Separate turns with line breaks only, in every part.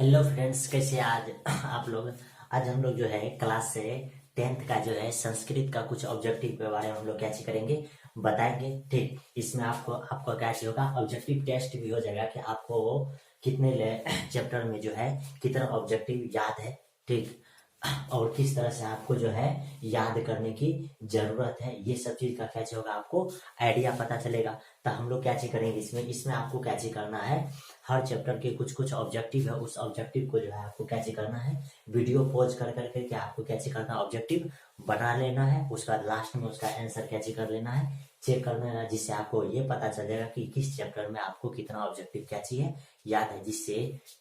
Hello friends, कैसे आज आप लोग। आज हम लोग जो है क्लास से 10th का जो है संस्कृत का कुछ ऑब्जेक्टिव के बारे में हम लोग क्या चीज करेंगे, बताएंगे। ठीक, इसमें आपको आपका क्या चीज होगा, ऑब्जेक्टिव टेस्ट भी हो जाएगा कि आपको कितने चैप्टर में जो है कितना ऑब्जेक्टिव याद है। ठीक, और किस तरह से आपको जो है याद करने की जरूरत है, ये सब चीज का क्या चीज होगा, आपको आइडिया पता चलेगा। तो हम लोग क्या चीज करेंगे इसमें आपको क्या चीज करना है, हर चैप्टर के कुछ कुछ ऑब्जेक्टिव है, उस ऑब्जेक्टिव को जो है आपको क्या चीज करना है, वीडियो पॉज कर करके क्या आपको क्या चीज करना है, ऑब्जेक्टिव बना लेना है। उसके बाद लास्ट में उसका आंसर क्या चीज कर लेना है, चेक कर लेना है, जिससे आपको ये पता चल जाएगा कि किस चैप्टर में आपको कितना ऑब्जेक्टिव क्या चाहिए याद है, जिससे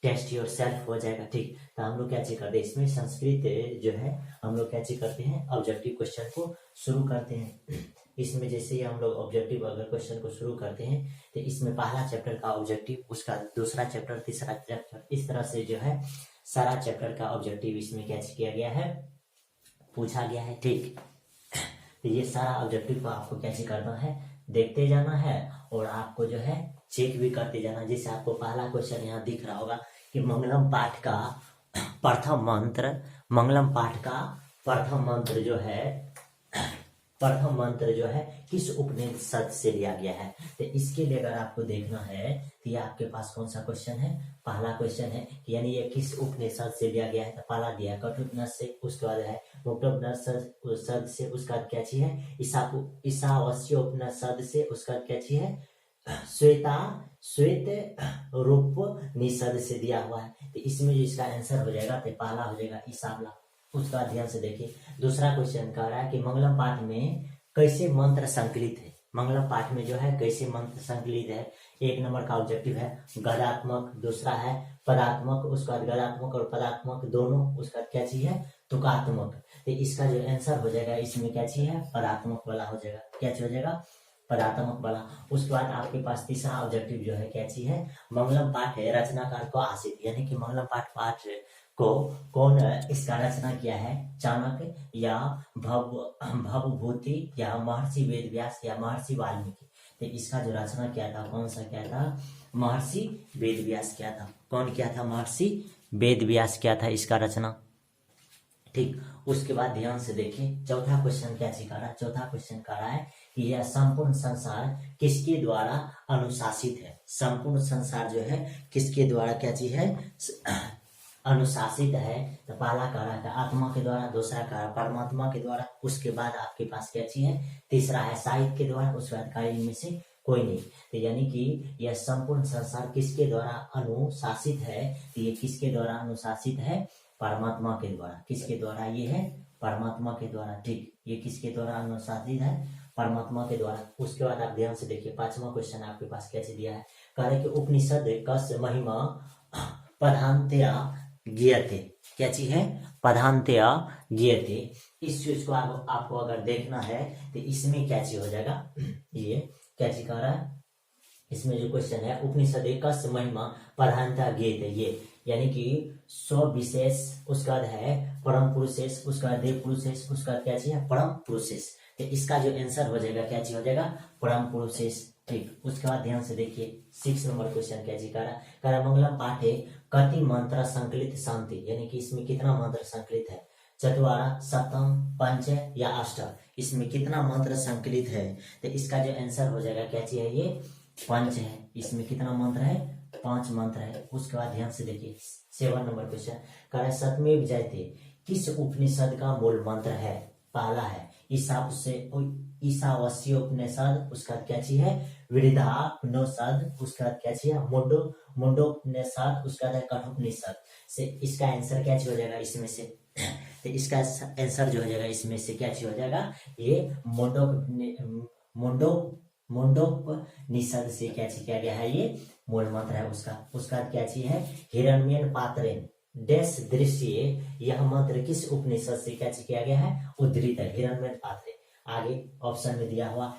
टेस्ट योर सेल्फ हो जाएगा। ठीक, तो हम लोग क्या चीज करते हैं इसमें संस्कृत जो है, हम लोग क्या चीज करते हैं ऑब्जेक्टिव क्वेश्चन को शुरू करते हैं। इसमें जैसे ही हम लोग ऑब्जेक्टिव अगर क्वेश्चन को शुरू करते हैं तो इसमें पहला चैप्टर का ऑब्जेक्टिव, उसका दूसरा चैप्टर, तीसरा चैप्टर, इस तरह से जो है सारा चैप्टर का ऑब्जेक्टिव इसमें क्या किया गया है, पूछा गया है। ठीक, तो ये सारा ऑब्जेक्टिव को आपको कैसे करना है, देखते जाना है और आपको जो है चेक भी करते जाना। जैसे आपको पहला क्वेश्चन यहाँ दिख रहा होगा कि मंगलम पाठ का प्रथम मंत्र, मंगलम पाठ का प्रथम मंत्र जो है, प्रथम मंत्र जो है किस उपनिषद से लिया गया है। तो इसके लिए अगर आपको देखना है तो ये आपके पास कौन सा क्वेश्चन है, पहला क्वेश्चन है, यानी ये किस उपनिषद से लिया गया है। तो पहला दिया है कठोपनिषद से, उसके बाद है मुक्तोपनिषद से, उसका क्या चीज है ईशावास्योपनिषद से, उसका क्या चीज है श्वेत रूप निषद से दिया हुआ है। तो इसमें जो इसका आंसर हो जाएगा तो पहला हो जाएगा ईशावला। उसका ध्यान से देखिए, दूसरा क्वेश्चन कह रहा है कि मंगलम पाठ में कैसे मंत्र संकलित है, मंगलम पाठ में जो है कैसे मंत्र संकलित है। एक नंबर का ऑब्जेक्टिव है गदात्मक, दूसरा है पदात्मक, उसका बाद गदात्मक और पदात्मक दोनों, उसका क्या चीज है तुकात्मक। तो इसका जो आंसर हो जाएगा इसमें क्या चीज है पदात्मक वाला हो जाएगा, क्या चीज हो जाएगा पदात्मक वाला। उसके बाद आपके पास तीसरा ऑब्जेक्टिव जो है क्या चीज है, मंगलम पाठ है रचनाकार को आसित, यानी कि मंगलम पाठ को कौन इसका रचना किया है, चाणक्य या भवभूति या महर्षि वेदव्यास या महर्षि वाल्मीकि। तो इसका जो रचना किया था कौन सा किया था, महर्षि वेदव्यास किया था। कौन किया था, महर्षि वेदव्यास किया था इसका रचना। ठीक, उसके बाद ध्यान से देखिए चौथा क्वेश्चन क्या सिखा रहा है, चौथा क्वेश्चन कह रहा है कि यह संपूर्ण संसार किसके द्वारा अनुशासित है। संपूर्ण संसार जो है किसके द्वारा क्या चीज है अनुशासित है। तो पहला कह रहा है आत्मा के द्वारा, दूसरा कह रहा है परमात्मा के द्वारा, उसके बाद आपके पास क्या चीज है तीसरा है साहित्य के द्वारा, उसके बाद कार्य में से कोई नहीं। तो यानी कि यह संपूर्ण संसार किसके द्वारा अनुशासित है, तो ये किसके द्वारा अनुशासित है, परमात्मा के द्वारा। किसके द्वारा, ये है परमात्मा के द्वारा। ठीक, ये किसके द्वारा अनुशासित है, परमात्मा के द्वारा। उसके बाद आप ध्यान से देखिए पांचवा क्वेश्चन आपके पास कैसे दिया है, कह रहे कि उपनिषद कस्य महिमा प्रधानतया ज्ञेयते, क्या चीज है प्रधानतया ज्ञेयते। इस चीज को आपको अगर देखना है तो इसमें क्या चीज हो जाएगा, ये क्या चीज कह रहा है, इसमें जो क्वेश्चन है उपनिषद कस्य महिमा प्रधानता ज्ञेयते, ये यानी कि स्व विशेष, उसका बाद है परम पुरुषेश, उसका बाद देव पुरुषेश, उसका बाद क्या चाहिए परम पुरुषेश। तो इसका जो आंसर हो जाएगा क्या चीज हो जाएगा परम पुरुषेश। ठीक, उसके बाद ध्यान से देखिए 6 नंबर क्वेश्चन क्या चीज कह रहा मंगलम पाठे कति मंत्र संकलित शांति, यानी कि इसमें कितना मंत्र संकलित है, चतुवारा सप्तम पंच या अष्टम, इसमें कितना मंत्र संकलित है। तो इसका जो आंसर हो जाएगा क्या चीज है, ये पंच है। इसमें कितना मंत्र है, 5 मंत्र है। उसके बाद ध्यान से देखिए 7 नंबर क्वेश्चन कह रहा है सतमेव जयते किस उपनिषद का मूल मंत्र है। पहला है ईशावास्योपनिषद, उसका क्या चीज है वृद्धापनिषद, उसका क्या चीज है मुंडोपनिषद, उसका है कठोपनिषद। से इसका आंसर क्या चीज हो जाएगा इसमें से, तो इसका आंसर जो हो जाएगा इसमें से क्या चीज हो जाएगा, ये मुंडोपनिषद से क्या चीज किया गया है, ये मूल मंत्र है उसका। उसका क्या चीज है हिरण्यन पात्रेन डैश दृश्य, यह मंत्र किस उपनिषद से क्या चीज किया गया है उद्धृत है, हिरण्यन पात्रे। आगे ऑप्शन में दिया हुआ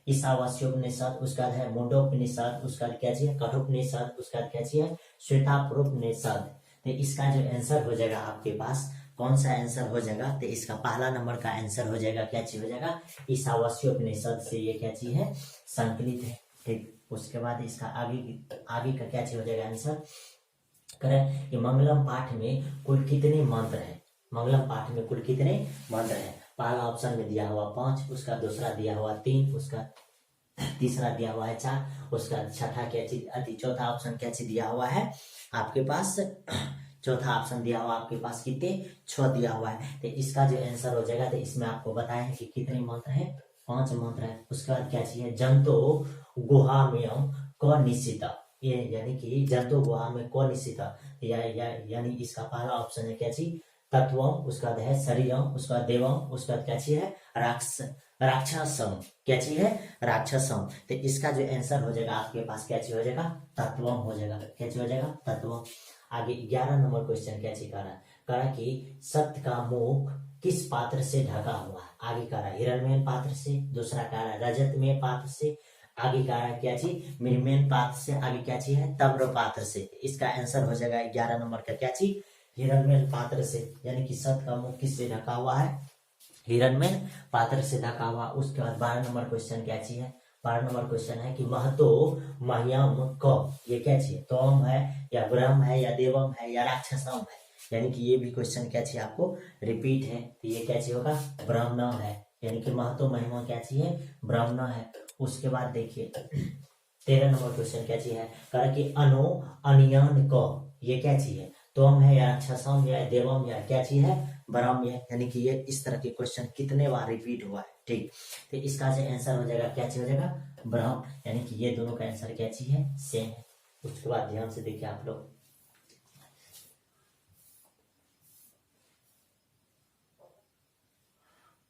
ईशावास्योपनिषद, उसका है मुंडोपनिषद, उसका क्या चीज है कठोपनिषद, उसका क्या चीज है श्वेताप्रोपनिषद। तो इसका जो आंसर हो जाएगा आपके पास कौन सा आंसर हो जाएगा, तो इसका पहला नंबर का आंसर हो जाएगा क्या चीज हो जाएगा ईशावास्योपनिषद से ये क्या चीज है संकलित है। ठीक, उसके बाद इसका आगे का क्या चीज हो जाएगा आंसर, करें कि मंगलम पाठ में कुल कितने मंत्र है, मंगलम पाठ में कुल कितने मंत्र है। पहला ऑप्शन में दिया हुआ 5, उसका दूसरा दिया हुआ 3, उसका तीसरा दिया हुआ है 4, उसका छठा क्या चीज चौथा ऑप्शन क्या चीज दिया हुआ है आपके पास, चौथा ऑप्शन दिया हुआ आपके पास कितने 6 दिया हुआ है। तो इसका जो आंसर हो जाएगा, तो इसमें आपको बताया है कि कितने मंत्र है, 5 मंत्र है। उसके बाद क्या चाहिए, जंतो गुहाम्यम क निश्चित, ये यानी कि जंतु गुहा में क निश्चित यानी इसका पहला ऑप्शन है क्या चीज तत्वम, उसका बाद है शरीरम, उसका देवम, उसका बाद क्या चीज है राक्षसम, क्या चीज है राक्षसम। तो इसका जो आंसर हो जाएगा आपके पास क्या चीज हो जाएगा तत्वम हो जाएगा, क्या चीज हो जाएगा तत्वम। आगे 11 नंबर क्वेश्चन क्या चीज कह रहा कि सत्य का मुख किस पात्र से ढका हुआ है। आगे कह रहा है हिरण्मय पात्र से, दूसरा कह रहा है रजतमय पात्र से, आगे कह रहा है क्या चीज मृण्मय पात्र से, आगे क्या चीज है तम्र पात्र से। इसका आंसर हो जाएगा 11 नंबर का क्या चीज हिरण्मय पात्र से, यानी कि सत्य का मुख किससे ढका हुआ है हिरण्मय पात्र से ढका हुआ। उसके बाद 12 नंबर क्वेश्चन क्या चीज है, 12 नंबर क्वेश्चन है कि महतो मह्यम क, ये क्या चीज तोम है या ब्रह्म है या देवम है या राक्षसम है, यानी कि ये भी क्वेश्चन क्या चाहिए आपको रिपीट है। तो ये क्या चाहिए होगा ब्राह्मण है, यानी कि महतो महिमा क्या चाहिए ब्राह्मण है। उसके बाद देखिए 13 नंबर क्वेश्चन क्या चाहिए है, कह कि अनो अनियन क, ये क्या चीज है तोम है या राक्षसम या देवम या क्या चीज है ब्रह्म है, यानी कि ये इस तरह के क्वेश्चन कितने बार रिपीट हुआ है। ठीक, तो इसका जो आंसर हो जाएगा क्या चीज हो जाएगा ब्रह्म, यानी कि ये दोनों का आंसर क्या चीज है सेम है। उसके बाद ध्यान से देखिए आप लोग,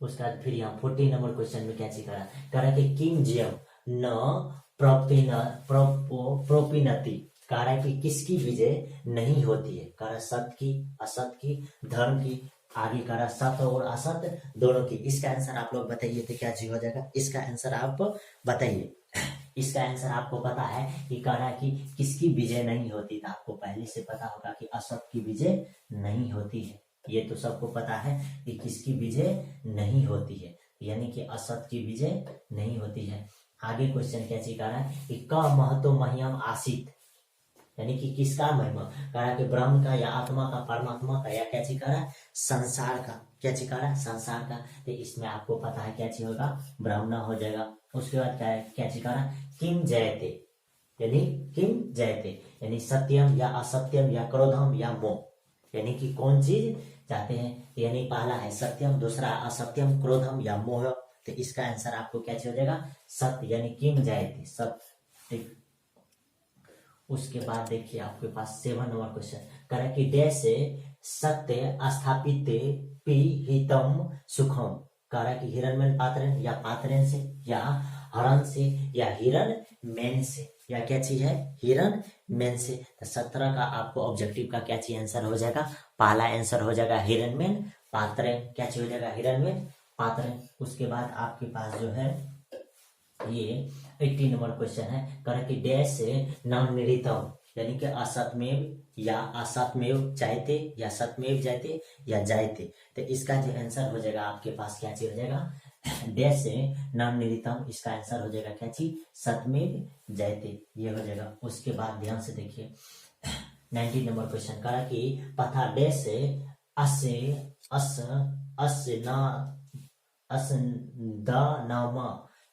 उसके बाद फिर यहाँ 14 नंबर क्वेश्चन में क्या चीज करा कि किम जियम न प्रोपिनति, कह रहा है कि किसकी विजय नहीं होती है, कह रहा सत्य की असत की धर्म की, आगे कह रहा सत्य और असत दोनों की। इसका आंसर आप लोग बताइए तो क्या चीज हो जाएगा, इसका आंसर आप बताइए। इसका आंसर आपको पता है कि कह रहा है कि किसकी विजय नहीं होती, तो आपको पहले से पता होगा कि असत की विजय नहीं होती है, ये तो सबको पता है कि किसकी विजय नहीं होती है, यानी कि असत की विजय नहीं होती है। आगे क्वेश्चन क्या चीज कह रहा है कि क महतो मह्यम आसित, यानी कि किसका महिमा, कह रहा है कि ब्रह्म का या आत्मा का परमात्मा का या क्या चीज कह रहा है संसार का, क्या चीज कह रहा है संसार का। तो इसमें आपको पता है क्या चीज होगा ब्राह्मण हो जाएगा। उसके बाद क्या चीज कह रहा है किम जयते, यानी किम जयते यानी सत्यम या असत्यम या क्रोधम या मोह, यानी कि कौन चीज चाहते हैं, यानी पहला है सत्यम, दूसरा असत्यम क्रोधम या मोह। तो इसका आंसर आपको क्या हो जाएगा सत्य, यानी किम जायते सत्य। ठीक, उसके बाद देखिए आपके पास 7 नंबर क्वेश्चन कह रहा कि डैश से सत्य स्थापित पिहितम सुखम, कह रहा कि हिरण्मय पात्रन या पात्रन से या हरण से या हिरण मैन से या क्या चीज है हिरण मैन से। तो 17 का आपको ऑब्जेक्टिव का क्या चीज आंसर हो जाएगा, पहला आंसर हो जाएगा हिरणमैन पात्रन, क्या चीज हो जाएगा हिरणमैन पात्रन। उसके बाद आपके पास जो है ये 18 नंबर क्वेश्चन है, कर कि डैश से नामनिरितम, यानी कि असतमेव या असतमेव जायते या सतमेव जायते या जायते। तो इसका जो आंसर हो जाएगा आपके पास क्या चीज हो जाएगा डैश से नामनिरितम, इसका आंसर हो जाएगा क्या चीज सतमेव जायते, ये हो जाएगा। उसके बाद ध्यान से देखिए 19 नंबर क्वेश्चन करा कि पथा डैश से अस्य अस अस्य ना अस द नाम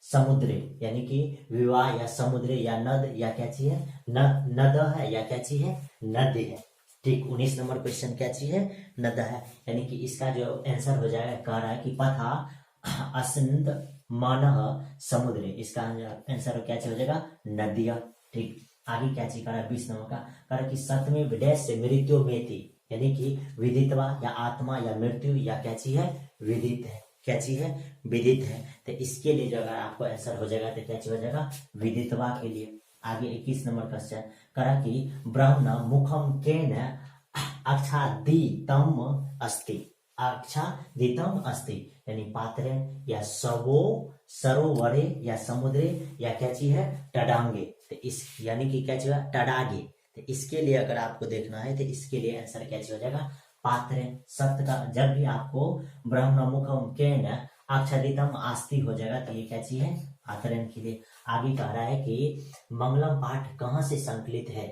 समुद्र, यानी कि विवाह या समुद्र या नद या क्या चीज है नद है या क्या चीज है नद है। ठीक, 19 नंबर क्वेश्चन क्या चीज है नद है, यानी कि इसका जो आंसर हो जाएगा कह रहा है कि पथा असंद मन समुद्र, इसका आंसर क्या चीज हो जाएगा नदिया। ठीक, आगे क्या चीज करा 20 नंबर का कह रहा कि सतमें विदेश से मृत्यु में थी, यानी कि विदितवा या आत्मा या मृत्यु या क्या चीज है विदित है, क्या चीज है विदित है। तो इसके लिए जो अगर आपको आंसर हो जाएगा तो क्या चीज हो जाएगा विदितवा के लिए। आगे 21 नंबर क्वेश्चन करा कि ब्रह्मण मुखम केन आच्छादितम अस्ति, आच्छादितम अस्ति, यानी पात्रे या सबो सरोवरे या समुद्रे या क्या चीज है तडांगे। तो इस यानी कि क्या चीज है तडागे। तो इसके लिए अगर आपको देखना है तो इसके लिए आंसर क्या चीज हो जाएगा पात्रेन। सत्य का जब भी आपको ब्रह्म मुखम केन आच्छादितम आस्ति हो जाएगा तो ये क्या चीज है पात्रेन के लिए। आगे कह रहा है कि मंगलम पाठ कहाँ से संकलित है,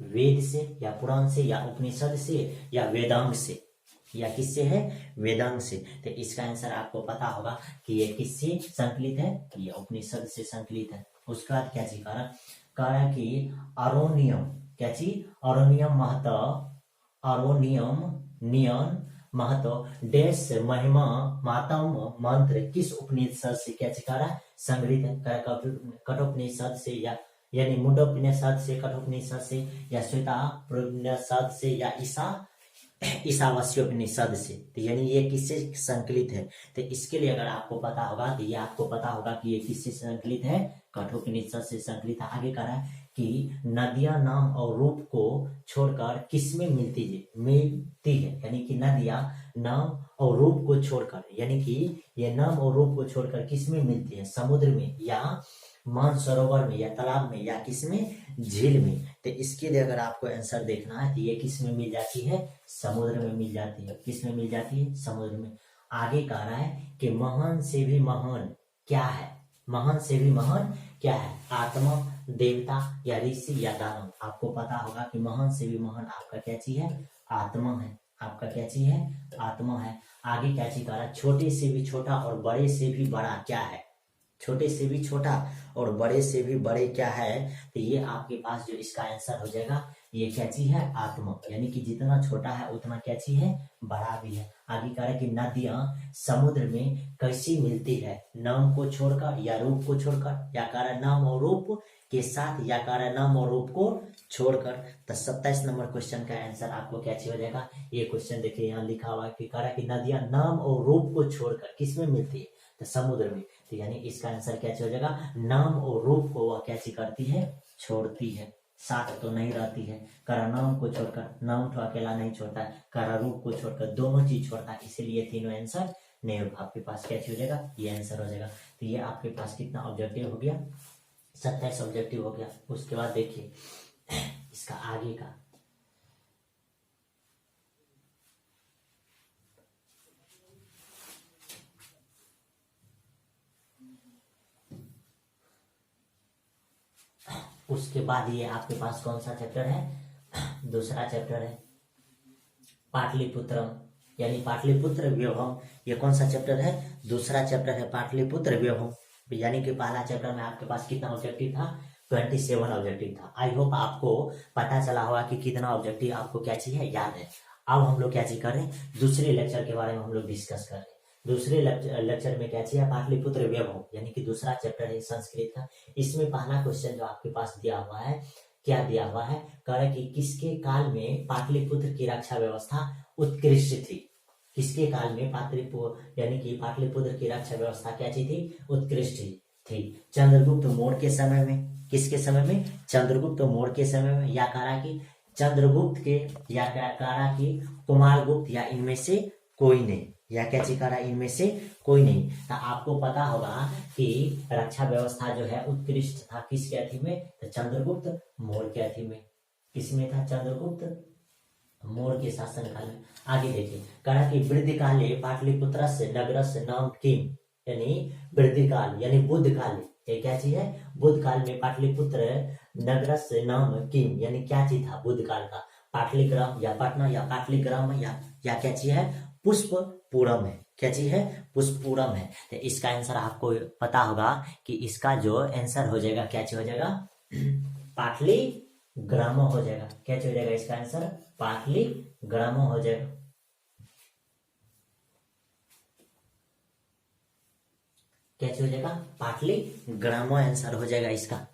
वेद से या पुराण से या उपनिषद से या वेदांग से, या किससे है, वेदांग से। तो इसका आंसर आपको पता होगा कि ये किससे संकलित है, ये उपनिषद से संकलित है। उसके बाद क्या चीज कह रहा कि अरोनियम, क्या चीज, अरोनियम महतो, अरोनियम नियन महतो देश महिमा मातम मंत्र किस उपनिषद से क्या चीज कह रहा है, संग्रहित है। कठोपनिषद से या यानी मुंडोपनिषद से, कठोपनिषद से या श्वेतापनिषद से या ईशावास्योपनिषद से। तो यानी ये किससे संकलित है। तो इसके लिए अगर आपको पता होगा तो ये आपको पता होगा कि ये किससे संकलित है, कठोपनिषद से संकलित है। आगे कह रहा है कि नदियां नाम और रूप को छोड़कर किसमें मिलती है, यानी कि नदियां नाम और रूप को छोड़कर, यानी कि ये नाम और रूप को छोड़कर किसमें मिलती है, समुद्र में या मानसरोवर में या तालाब में या किसमें, झील में। तो इसके लिए अगर आपको आंसर देखना है तो ये किस में मिल जाती है, समुद्र में मिल जाती है। किस में मिल जाती है, समुद्र में। आगे कह रहा है कि महान से भी महान क्या है, महान से भी महान क्या है, आत्मा, देवता या ऋषि या दानव। आपको पता होगा कि महान से भी महान आपका क्या चीज है, आत्मा है। आपका क्या चीज है, आत्मा है। आगे क्या चीज कह रहा है, छोटे से भी छोटा और बड़े से भी बड़ा क्या है, छोटे से भी छोटा और बड़े से भी बड़े क्या है। तो ये आपके पास जो इसका आंसर हो जाएगा, ये क्या चीज है, आत्मा, यानी कि जितना छोटा है उतना क्या चीज है, बड़ा भी है। आगे कह रहा है कि नदियां समुद्र में कैसी मिलती है, नाम को छोड़कर या रूप को छोड़कर, या कह रहा है नाम और रूप के साथ, या कह रहा है नाम और रूप को छोड़कर। तो 27 नंबर क्वेश्चन का आंसर आपको क्या चीज हो जाएगा, ये क्वेश्चन देखिए यहाँ लिखा हुआ है कि कह रहा है कि नदियां नाम और रूप को छोड़कर किस में मिलती है, तो समुद्र में। तो यानी इसका आंसर क्या हो जाएगा, नाम और रूप को वह क्या करती है, छोड़ती है, साथ तो नहीं रहती है। करा नाम को छोड़कर, नाम तो अकेला नहीं छोड़ता है, करा रूप को छोड़कर दोनों चीज छोड़ता है, इसीलिए तीनों आंसर नहीं होगा। आपके पास क्या हो जाएगा, ये आंसर हो जाएगा। तो ये आपके पास कितना ऑब्जेक्टिव हो गया, 27 ऑब्जेक्टिव हो गया। उसके बाद देखिए इसका आगे का, उसके बाद ये आपके पास कौन सा चैप्टर है, दूसरा चैप्टर है पाटलिपुत्रम, यानी पाटलिपुत्र व्यवम। ये कौन सा चैप्टर है, दूसरा चैप्टर है पाटलिपुत्र व्यवम। यानी कि पहला चैप्टर में आपके पास कितना ऑब्जेक्टिव था, 27 ऑब्जेक्टिव था। आई होप आपको पता चला होगा कि कितना ऑब्जेक्टिव आपको क्या चाहिए, याद है। अब हम लोग क्या चीज कर रहे हैं, दूसरे लेक्चर के बारे में हम लोग डिस्कस कर रहे हैं। दूसरे लेक्चर में क्या चाहिए, पाटलिपुत्र व्यवम, यानी कि दूसरा चैप्टर है संस्कृत का। इसमें पहला क्वेश्चन जो आपके पास दिया हुआ है, क्या दिया हुआ है, कह रहा है कि किसके काल में पाटलिपुत्र की रक्षा व्यवस्था उत्कृष्ट थी। किसके काल में पाटलिपुत्र यानी कि पाटलिपुत्र की रक्षा व्यवस्था क्या चीज थी, उत्कृष्ट थी। चंद्रगुप्त मौर्य के समय में, किसके समय में, चंद्रगुप्त मौर्य के समय में, या कह रहा कि चंद्रगुप्त के, या क्या कह रहा कि कुमारगुप्त, या इनमें से कोई नहीं, या क्या चीज कह रहा है, इनमें से कोई नहीं। तो आपको पता होगा कि रक्षा व्यवस्था जो है उत्कृष्ट था किसके अधीन में, तो चंद्रगुप्त मौर्य के अधीन में। किसमें था, चंद्रगुप्त मौर्य के शासन काल में। आगे देखिए, कहा कि वृद्धि काले पाटलिपुत्र से नगरस नाम किम, यानी वृद्धि काल यानी बुद्ध काल, ये क्या चीज है, बुद्ध काल में पाटलिपुत्र नगरस नाम किम, यानी क्या चीज था बुद्ध काल का, पाटलिग्राम या पटना या पाटलिग्राम या क्या चीज है, पुष्पपुरम है। क्या चीज है, पुष्पपुरम है। तो इसका आंसर आपको पता होगा कि इसका जो आंसर हो जाएगा क्या चीज हो जाएगा, पाटलिग्राम हो जाएगा। क्या चीज हो जाएगा इसका आंसर, पाटलिग्राम हो जाएगा। क्या चीज हो जाएगा, पाटलिग्राम आंसर हो जाएगा इसका।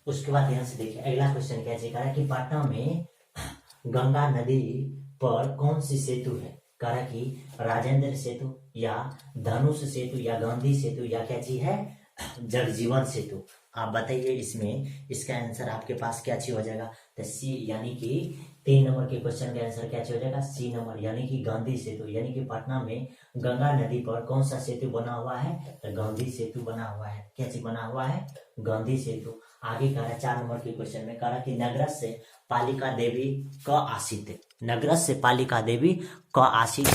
उसके बाद यहां से देखिए अगला क्वेश्चन क्या चीज कि पटना में गंगा नदी पर कौन सी सेतु है, कह रहा कि राजेंद्र सेतु या धनुष सेतु या गांधी सेतु या क्या चीज है, जगजीवन सेतु। आप बताइए इसमें इसका आंसर आपके पास क्या चीज हो जाएगा, तो सी, यानी कि 3 नंबर के क्वेश्चन का आंसर क्या चीज हो जाएगा, सी नंबर, यानी कि गांधी सेतु। यानी कि पटना में गंगा नदी पर कौन सा सेतु बना हुआ है, तो गांधी सेतु बना हुआ है। क्या चीज बना हुआ है, गांधी सेतु। आगे कह रहा है 4 नंबर के क्वेश्चन में, कह रहा कि नगरस से पालिका देवी क आसित, नगरस से पालिका देवी क आसित,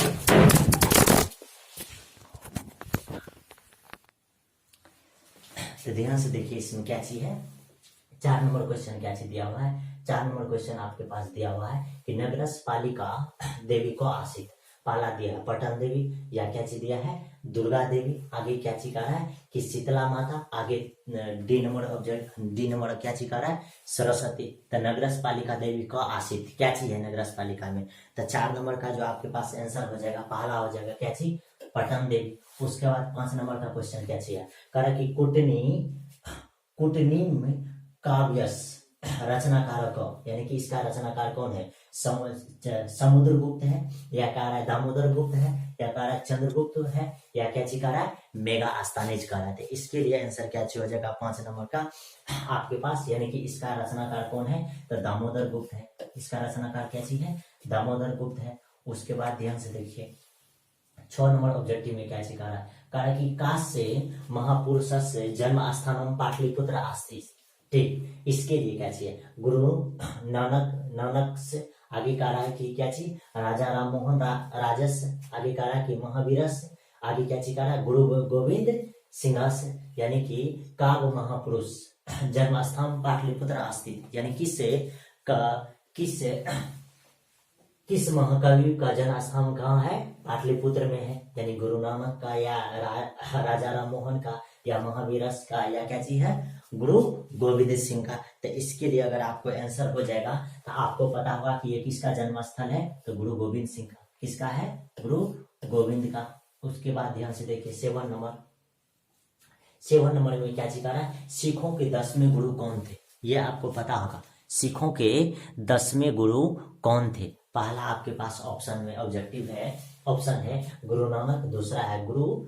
तो ध्यान से देखिए इसमें क्या चीज है, 4 नंबर क्वेश्चन क्या चीज दिया हुआ है। 4 नंबर क्वेश्चन आपके पास दिया हुआ है कि नगरस पालिका देवी को आसित, पाला दिया है पटन देवी, या क्या चीज दिया है दुर्गा देवी, आगे क्या चीज कह रहा है कि शीतला माता, आगे D number object, D number क्या चीज कह रहा है सरस्वती। तो नगरस पालिका देवी को आसित क्या चीज है नगरस पालिका में। तो 4 नंबर का जो आपके पास आंसर हो जाएगा पहला हो जाएगा क्या चीज पटन देवी। उसके बाद 5 नंबर का क्वेश्चन क्या चाहिए, कह रहा कि कुटनी में काव्यस रचनाकार कौन, यानी कि इसका रचनाकार कौन है, समुद्रगुप्त है, या कह रहा है दामोदर गुप्त है, या कह रहा है चंद्रगुप्त है, या क्या चीज कह रहा है मेगा आस्थानिज कह रहे थे। इसके लिए आंसर क्या हो जाएगा 5 नंबर का आपके पास, यानी कि इसका रचनाकार कौन है तो दामोदर गुप्त है। इसका रचनाकार क्या चीज है दामोदर गुप्त है। उसके बाद ध्यान से देखिए 6 नंबर ऑब्जेक्टिव में क्या चीज कह रहा है, कह रहा है कि काश्य महापुरुष से जन्म स्थानम पाटलिपुत्र आस्ति। ठीक, इसके लिए क्या चाहिए गुरु नानक से, आगे कह रहा है कि क्या चीज राजा राम मोहन राजस, आगे कह रहा है कि महावीरस, आगे क्या चीज कह रहा है गुरु गोविंद सिंह से, यानी कि काव्य महापुरुष जन्म स्थान पाटलिपुत्र आस्थित, यानी किस महाकवि का जन्म स्थान कहाँ है पाटलिपुत्र में है, यानी गुरु नानक का, या राजा राम मोहन का, या महावीरस का, या क्या चीज है गुरु गोविंद सिंह का। तो इसके लिए अगर आपको आंसर हो जाएगा तो आपको पता होगा कि ये किसका जन्म स्थल है तो गुरु गोविंद सिंह का, किसका है गुरु गोविंद का। उसके बाद ध्यान से देखिए 7 नंबर में क्या चीज आ रहा है, सिखों के 10वें गुरु कौन थे, ये आपको पता होगा। सिखों के 10वें गुरु कौन थे, पहला आपके पास ऑप्शन में ऑब्जेक्टिव है, ऑप्शन है गुरु नानक, दूसरा है गुरु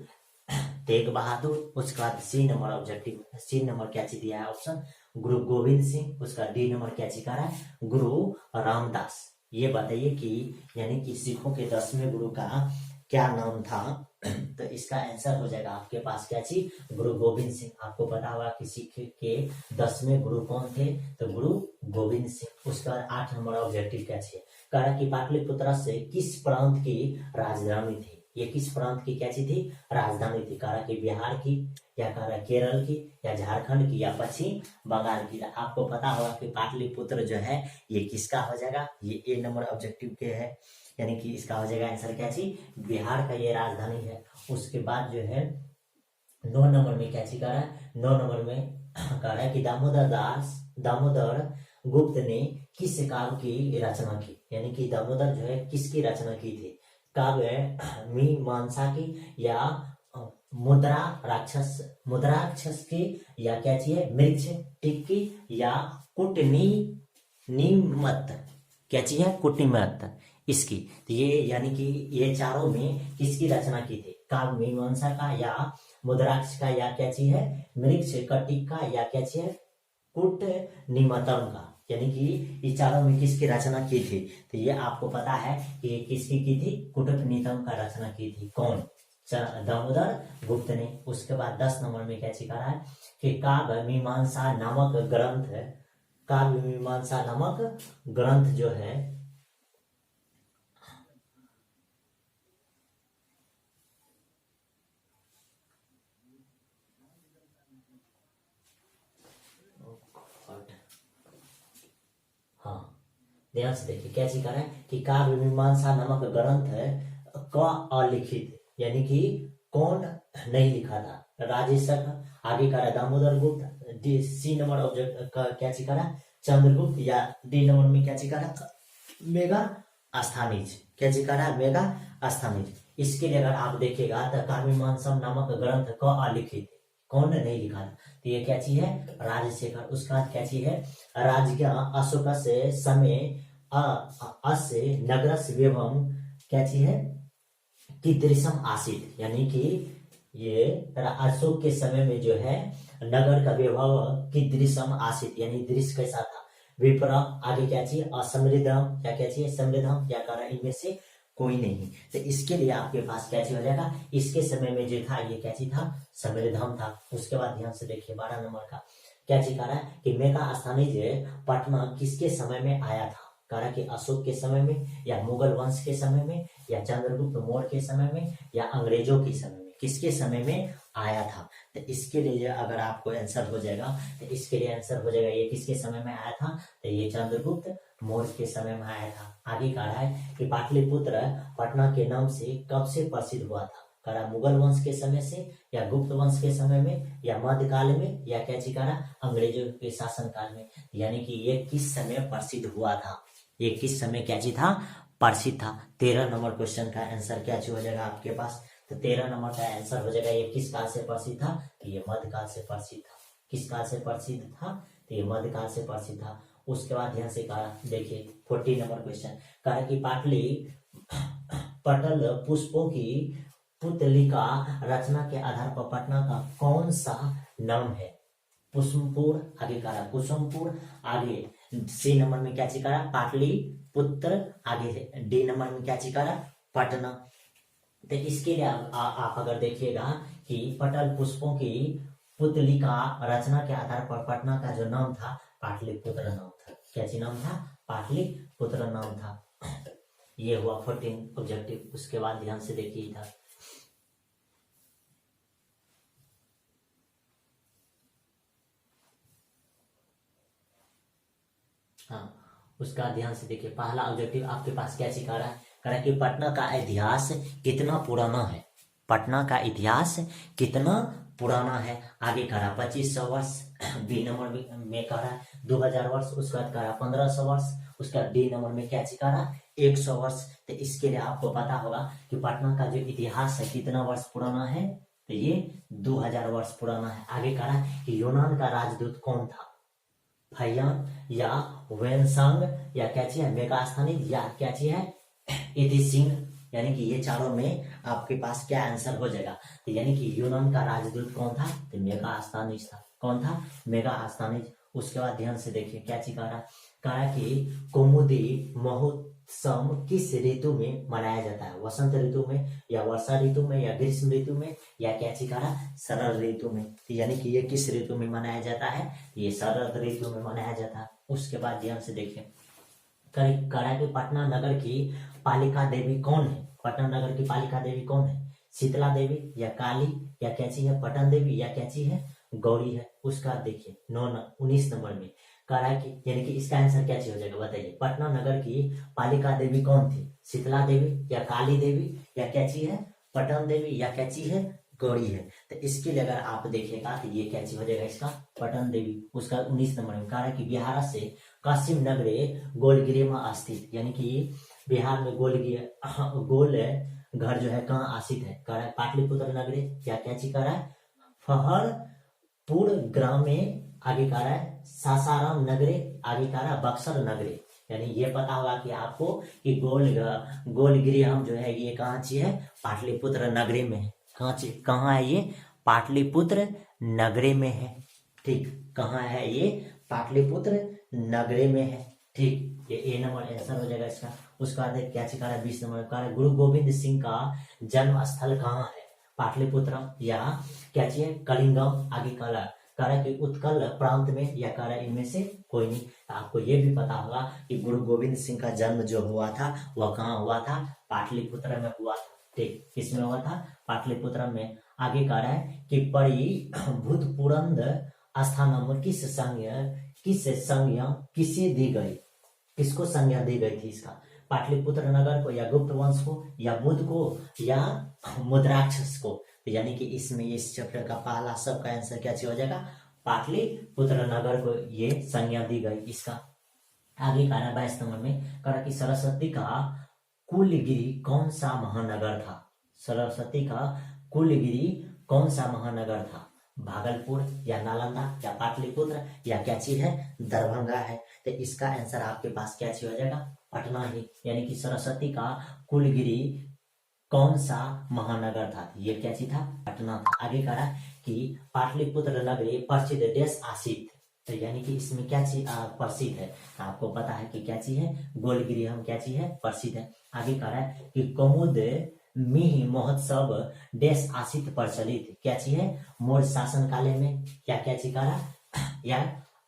तेग बहादुर, उसके बाद C number objective, C number क्या चीज दिया है ऑप्शन गुरु गोविंद सिंह, उसका डी नंबर क्या चीज रहा है गुरु रामदास। ये बताइए कि यानी कि सिखों के 10वें गुरु का क्या नाम था, तो इसका आंसर हो जाएगा आपके पास क्या चीज गुरु गोविंद सिंह। आपको पता होगा कि सिख के 10वें गुरु कौन थे तो गुरु गोविंद सिंह। उसके बाद 8 नंबर ऑब्जेक्टिव क्या चाहिए, कह रहा कि पाटलिपुत्र से किस प्रांत की राजधानी थी, ये किस प्रांत की क्या चीज थी राजधानी थी, कह रहा कि बिहार की, या कह रहा केरल की, या झारखंड की, या पश्चिम बंगाल की। आपको पता होगा कि पाटलिपुत्र जो है ये किसका हो जाएगा, ये ए नंबर ऑब्जेक्टिव के है, यानी कि इसका हो जाएगा आंसर क्या चीज बिहार का ये राजधानी है। उसके बाद जो है 9 नंबर में क्या चीज कह रहा है, 9 नंबर में कह रहा है कि दामोदर गुप्त ने किस काव्य की रचना की, यानी कि दामोदर जो है किसकी रचना की थी, काव्य मीमांसा की, या मुद्राक्षस की, या क्या चाहिए मृक्ष टिक्की, या कुटनीमत, क्या चाहिए कुटनीमत इसकी। तो ये यानी कि ये चारों में किसकी रचना की थी, काव्य मीमांसा का, या मुद्राक्ष का, या क्या चीज है मृक्ष कटिक का, या क्या चीज है कुटनीमतम का, यानी कि ये चारों में किसकी रचना की थी। तो ये आपको पता है कि ये किसकी की थी कुटनीतम का रचना की थी, कौन दामोदर गुप्त ने। उसके बाद 10 नंबर में क्या चीज रहा है कि काव्य मीमांसा नामक ग्रंथ जो है ध्यान से देखिए क्या चीज है कि काव्य मीमांसा नामक ग्रंथ का अलिखित, यानी कि कौन नहीं लिखा था, राजेशक, आगे का दामोदर गुप्त, सी नंबर ऑब्जेक्ट का क्या चीज है चंद्रगुप्त, या डी नंबर में क्या चीज है मेगा आस्थानिज, क्या चीज है मेगा आस्थानिज। इसके लिए अगर आप देखिएगा तो काव्य मीमांसा नामक ग्रंथ का अलिखित कौन नहीं लिखा था, तो ये क्या चीज है राजशेखर। उसके बाद क्या चीज है राजज्ञा अशोक से समय अस्य नगरस एवं क्या चीज है कीदृशम आसित, यानी कि ये अशोक के समय में जो है नगर का वैभव कीदृशम आसित, यानी दृश्य कैसा था, विप्र, आगे क्या चाहिए असमृद्धम, क्या क्या चाहिए समृद्धम, या कह इनमें से कोई नहीं। तो इसके लिए आपके पास क्या चीज हो जाएगा, इसके समय में जो था ये क्या चीज था समृद्धम था। उसके बाद ध्यान से देखिए 12 नंबर का क्या चीज कह रहा है कि मेगा स्थानीज पटना किसके समय में आया था, कह रहा कि अशोक के समय में, या मुगल वंश के समय में, या चंद्रगुप्त मौर्य के समय में, या अंग्रेजों के समय में। किसके समय में आया था। तो इसके लिए अगर आपको आंसर हो जाएगा, तो इसके लिए आंसर हो जाएगा ये किसके समय में आया था, तो ये चंद्रगुप्त मौर्य के समय में आया था। आगे कह रहा है कि पाटलिपुत्र पटना के नाम से कब से प्रसिद्ध हुआ था। कह रहा मुगल वंश के समय से, या गुप्त वंश के समय में, या मध्यकाल में, या क्या चीज कह रहा अंग्रेजों के शासन काल में। यानी कि ये किस समय प्रसिद्ध हुआ था, ये किस समय क्या चीज था, प्रसिद्ध था। 13 नंबर क्वेश्चन का आंसर क्या चीज हो जाएगा आपके पास, तो 13 नंबर का आंसर हो जाएगा ये किस काल से प्रसिद्ध था, ये मध्यकाल से प्रसिद्ध था। किस काल से प्रसिद्ध था, तो ये मध्यकाल से प्रसिद्ध था। उसके बाद ध्यान से कहा, देखिए 14 नंबर क्वेश्चन कहा कि पाटली पटल पुष्पों की पुतलिका रचना के आधार पर पटना का कौन सा नाम है। पुष्पपुर, आगे कहा कुसुमपुर, आगे सी नंबर में क्या चिकारा पाटली पुत्र, आगे डी नंबर में क्या चिकारा पटना। तो इसके लिए आप अगर देखिएगा कि पटल पुष्पों की पुतलिका रचना के आधार पर पटना का जो नाम था पाटलिपुत्र नाम था। क्या चीज नाम था, पाटलिपुत्र नाम था। ये हुआ 14 ऑब्जेक्टिव। उसके बाद ध्यान से देखिए इधर, हाँ उसका ध्यान से देखिए। पहला ऑब्जेक्टिव आपके पास क्या सिखा रहा है, कह रहा है कि पटना का इतिहास कितना पुराना है। पटना का इतिहास कितना पुराना है। आगे कह रहा 2500 वर्ष, बी नंबर में कह रहा है 2000 वर्ष, उसके बाद कह रहा 1500 वर्ष, उसका डी नंबर में क्या सिखा रहा 100 वर्ष। तो इसके लिए आपको पता होगा कि पटना का जो इतिहास है कितना वर्ष पुराना है, तो ये 2000 वर्ष पुराना है। आगे कह रहा है कि यूनान का राजदूत कौन था, फैयान या वेनसांग या क्या चीज है मेगास्थानिक या क्या चीज है इतिसिंग। यानी कि ये चारों में आपके पास क्या आंसर हो जाएगा, तो यानी कि यूनान का राजदूत कौन था, तो मेगास्थानिक था। कौन था, मेगास्थानिक। उसके बाद ध्यान से देखिए क्या चीज कह रहा कि कौमुदी महोत्सव किस ऋतु में मनाया जाता है, वसंत ऋतु में, या वर्षा ऋतु में, या ग्रीष्म ऋतु में, या क्या चीज कह रहा शरद ऋतु में। तो यानी कि ये किस ऋतु में मनाया जाता है, ये शरद ऋतु में मनाया जाता है। उसके बाद ध्यान से देखिए कह रहा कि पटना नगर की पालिका देवी कौन है। पटना नगर की पालिका देवी कौन है, शीतला देवी या काली या क्या चीज है पटन देवी या क्या चीज है गौरी है। उसका देखिए 19 नंबर में कह रहा है कि यानी कि इसका आंसर क्या चीज हो जाएगा बताइए। पटना नगर की पालिका देवी कौन थी, शीतला देवी या काली देवी या क्या चीज है पटन देवी या क्या चीज है गौरी है। तो इसके लिए अगर आप देखिएगा तो ये क्या चीज हो जाएगा इसका पटन देवी। उसका 19 नंबर में कह रहा है कि बिहार से कासिम नगरे गोलगिरी में स्थित, यानी कि बिहार में गोल घर जो है कहाँ आसित है, कह रहा है पाटलिपुत्र नगरे या क्या चीज कह रहा है फहरपुर ग्राम में। आगे कह रहा है सासाराम नगरे, आगे कह रहा है बक्सर नगरे। यानी ये पता होगा कि आपको कि गोलगिरी हम जो है ये कहाँ चीज है पाटलिपुत्र नगरी में है। कहाँ है ये पाटलिपुत्र नगरी में है। ठीक, कहाँ है ये पाटलिपुत्र नगरी में है। ठीक, ये ए नंबर आंसर हो जाएगा इसका। उसका बाद क्या चीज कह रहा है 20 नंबर कह रहा है गुरु गोविंद सिंह का जन्म स्थल कहाँ है, पाटलिपुत्र या क्या चीज है कलिंगम। आगे कह रहा है कि उत्कल प्रांत में, या कह रहा है इनमें से कोई नहीं। आपको ये भी पता होगा कि गुरु गोविंद सिंह का जन्म जो हुआ था वह कहाँ हुआ था, पाटलिपुत्र में हुआ था। ठीक, किसमें हुआ था, पाटलिपुत्र में। आगे कह रहा है कि परी भूतपुरंद स्थान किस संज्ञा किसे दी गई, किसको संज्ञा दी गई थी इसका, पाटलिपुत्र नगर को, या गुप्त वंश को, या बुद्ध को, या मुद्राक्षस को। यानी कि इसमें इस चैप्टर का पहला सबका आंसर क्या हो जाएगा पाटलिपुत्र नगर को ये संज्ञा दी गई इसका। आगे कह रहा है 22 नंबर में कह रहा कि सरस्वती का कुलगिरी कौन सा महानगर था। सरस्वती का कुलगिरी कौन सा महानगर था, भागलपुर या नालंदा या पाटलिपुत्र या क्या चीज है दरभंगा है। तो इसका आंसर आपके पास क्या चीज हो जाएगा पटना ही। यानी कि सरस्वती का कुलगिरी कौन सा महानगर था, ये क्या चीज था पटना था। आगे कह रहा कि पाटलिपुत्र नगरी प्रसिद्ध देश आसित, तो यानी कि इसमें क्या चीज प्रसिद्ध है, आपको पता है कि क्या चीज है गोलगिरी हम क्या चीज है प्रसिद्ध है। आगे कह रहा है कि कौमुद मिहि महोत्सव देश आसित प्रचलित, क्या चीज है मौर्य शासन काले में, क्या क्या चीज कह रहा या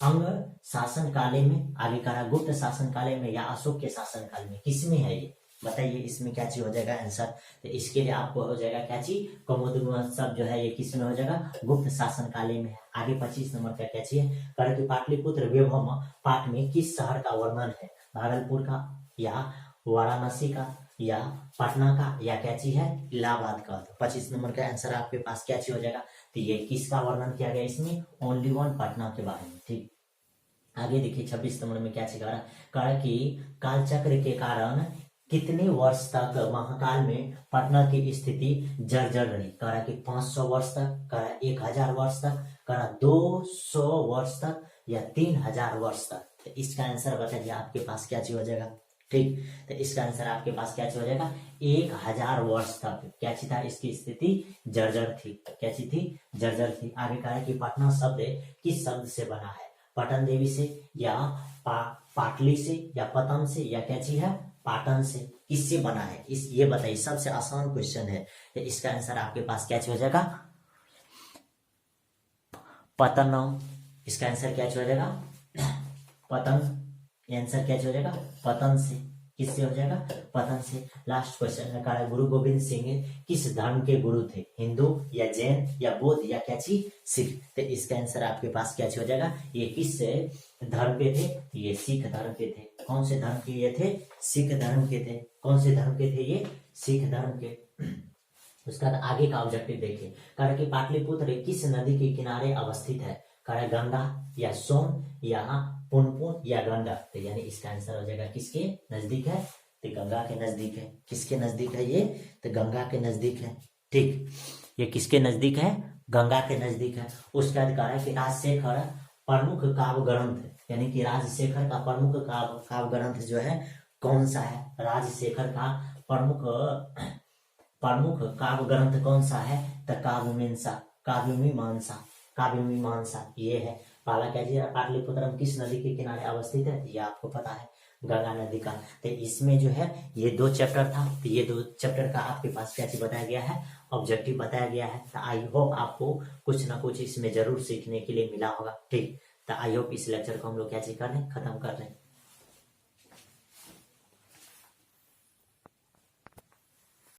अंग शासन काले में। आगे कह रहा गुप्त शासन काले में या अशोक के शासन काल में, किसमें है ये बताइए इसमें क्या चीज हो जाएगा आंसर। तो इसके लिए आपको हो जाएगा क्या चीज, कौमुदी महोत्सव जो है ये किस में हो जाएगा, गुप्त शासन काल में है। आगे 25 नंबर का क्या चीज है, कह कि पाटलिपुत्र वैभव पाठ में किस शहर का वर्णन है, भागलपुर का या वाराणसी का या पटना का या क्या चीज है, इलाहाबाद का। तो 25 नंबर का आंसर आपके पास क्या चीज हो जाएगा, तो ये किसका वर्णन किया गया इसमें, ओनली वन पटना के बारे में। ठीक, आगे देखिए 26 नंबर में क्या चीज कह रहा है कि कालचक्र के कारण कितने वर्ष तक महाकाल में पटना की स्थिति जर्जर रही, कह रहा कि 500 वर्ष तक, कह रहा 1000 वर्ष तक, कह रहा 200 वर्ष तक या 3000 वर्ष तक। तो इसका आंसर बताइए आपके पास क्या चीज हो जाएगा। ठीक, तो इसका आंसर आपके पास क्या चीज हो जाएगा, 1000 वर्ष तक क्या चीज था, इसकी स्थिति जर्जर थी। क्या चीज थी, जर्जर थी। आगे कह रहा है कि पटना शब्द किस शब्द से बना है, पटन देवी से या पाटली से या पतन से या क्या चीज है, पाटन से, किससे बना है, इस ये बताइए, सबसे आसान क्वेश्चन है। तो इसका आंसर आपके पास क्या चीज हो जाएगा, पतन। इसका आंसर क्या चीज हो जाएगा, पतन। आंसर क्या चीज हो जाएगा, पतन से। किससे हो जाएगा, पतन से। लास्ट क्वेश्चन है, कहा गुरु गोविंद सिंह किस धर्म के गुरु थे, हिंदू या जैन या बौद्ध या क्या चीज, सिख। तो इसका आंसर आपके पास क्या चीज हो जाएगा, ये किस धर्म के थे, ये सिख धर्म के थे। कौन से धर्म के ये थे, सिख धर्म के थे। कौन से धर्म के थे ये, सिख धर्म के। उसका आगे का ऑब्जेक्टिव देखिए, कह कि पाटलिपुत्र किस नदी के किनारे अवस्थित है, कह गंगा या सोन या पुनपुन या गंडक। तो यानी इसका आंसर हो जाएगा किसके नजदीक है, तो गंगा के नजदीक है। किसके नजदीक है ये, तो गंगा के नजदीक है। ठीक, ये किसके नजदीक है, गंगा के नजदीक है। उसका अधिकार है कि राजशेखर प्रमुख काव्य ग्रंथ, यानी कि राजशेखर का प्रमुख काव्य ग्रंथ जो है कौन सा है, राजशेखर का प्रमुख काव्य ग्रंथ कौन सा है, तो काव्यमीमांसा ये है। पहला क्या चीज, पाटलिपुत्रम किस नदी के किनारे अवस्थित है, ये आपको पता है, गंगा नदी का। तो इसमें जो है ये 2 चैप्टर था, तो ये 2 चैप्टर का आपके पास क्या चीज बताया गया है, ऑब्जेक्टिव बताया गया है। तो आई होप आपको कुछ ना कुछ इसमें जरूर सीखने के लिए मिला होगा। ठीक, तो आई होप इस लेक्चर को हम लोग क्या चीज कर रहे हैं, खत्म कर रहे हैं।